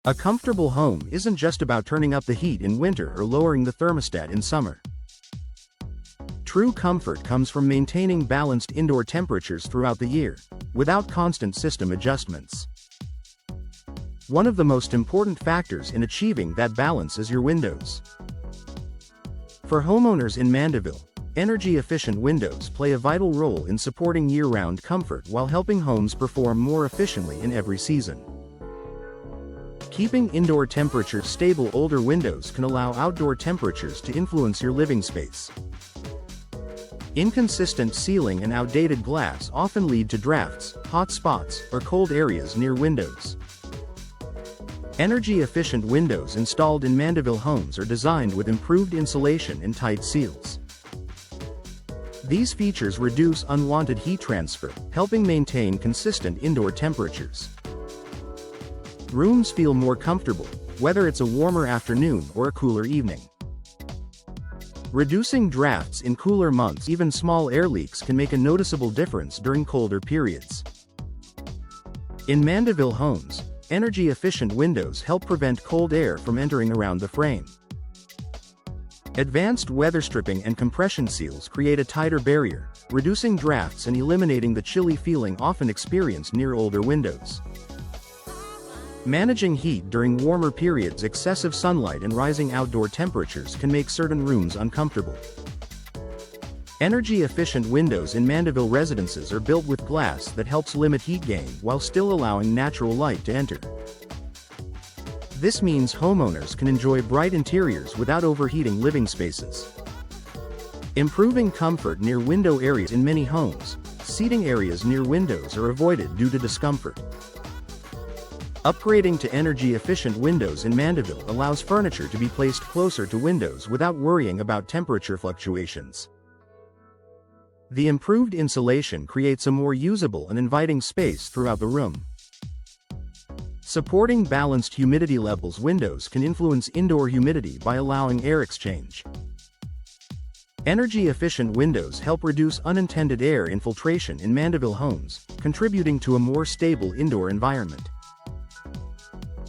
A comfortable home isn't just about turning up the heat in winter or lowering the thermostat in summer. True comfort comes from maintaining balanced indoor temperatures throughout the year, without constant system adjustments. One of the most important factors in achieving that balance is your windows. For homeowners in Mandeville, energy-efficient windows play a vital role in supporting year-round comfort while helping homes perform more efficiently in every season. Keeping indoor temperatures stable. Older windows can allow outdoor temperatures to influence your living space. Inconsistent ceiling and outdated glass often lead to drafts, hot spots, or cold areas near windows. Energy-efficient windows installed in Mandeville homes are designed with improved insulation and tight seals. These features reduce unwanted heat transfer, helping maintain consistent indoor temperatures. Rooms feel more comfortable, whether it's a warmer afternoon or a cooler evening. Reducing drafts in cooler months. Even small air leaks can make a noticeable difference during colder periods. In Mandeville homes, energy-efficient windows help prevent cold air from entering around the frame. Advanced weather stripping and compression seals create a tighter barrier, reducing drafts and eliminating the chilly feeling often experienced near older windows. Managing heat during warmer periods. Excessive sunlight and rising outdoor temperatures can make certain rooms uncomfortable. Energy-efficient windows in Mandeville residences are built with glass that helps limit heat gain while still allowing natural light to enter. This means homeowners can enjoy bright interiors without overheating living spaces. Improving comfort near window areas. In many homes, seating areas near windows are avoided due to discomfort. Upgrading to energy-efficient windows in Mandeville allows furniture to be placed closer to windows without worrying about temperature fluctuations. The improved insulation creates a more usable and inviting space throughout the room. Supporting balanced humidity levels. Windows can influence indoor humidity by allowing air exchange. Energy-efficient windows help reduce unintended air infiltration in Mandeville homes, contributing to a more stable indoor environment.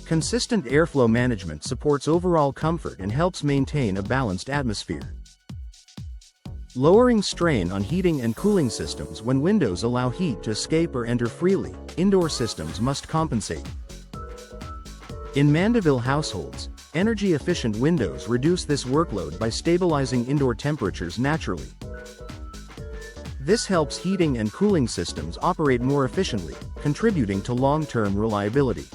Consistent airflow management supports overall comfort and helps maintain a balanced atmosphere. Lowering strain on heating and cooling systems. When windows allow heat to escape or enter freely, indoor systems must compensate. In Mandeville households, energy-efficient windows reduce this workload by stabilizing indoor temperatures naturally. This helps heating and cooling systems operate more efficiently, contributing to long-term reliability.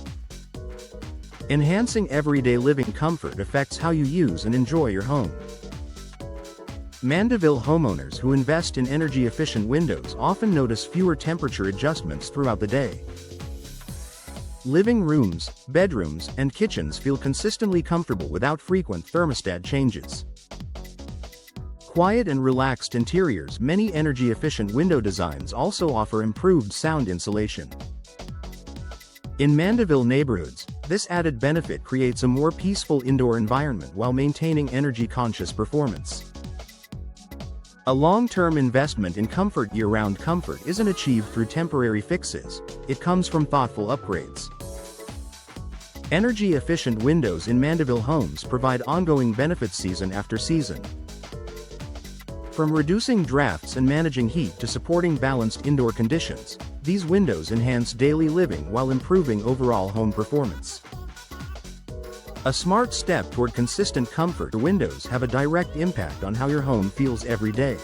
Enhancing everyday living comfort affects how you use and enjoy your home. Mandeville homeowners who invest in energy-efficient windows often notice fewer temperature adjustments throughout the day. Living rooms, bedrooms, and kitchens feel consistently comfortable without frequent thermostat changes. Quiet and relaxed interiors. Many energy-efficient window designs also offer improved sound insulation. In Mandeville neighborhoods, this added benefit creates a more peaceful indoor environment while maintaining energy-conscious performance. A long-term investment in comfort. Year-round comfort isn't achieved through temporary fixes, it comes from thoughtful upgrades. Energy-efficient windows in Mandeville homes provide ongoing benefits season after season. From reducing drafts and managing heat to supporting balanced indoor conditions, these windows enhance daily living while improving overall home performance. A smart step toward consistent comfort. Windows have a direct impact on how your home feels every day.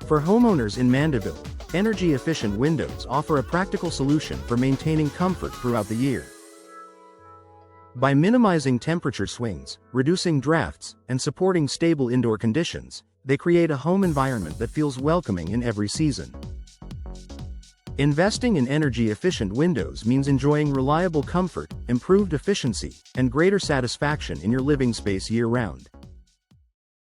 For homeowners in Mandeville, energy-efficient windows offer a practical solution for maintaining comfort throughout the year. By minimizing temperature swings, reducing drafts, and supporting stable indoor conditions, they create a home environment that feels welcoming in every season. Investing in energy-efficient windows means enjoying reliable comfort, improved efficiency, and greater satisfaction in your living space year-round.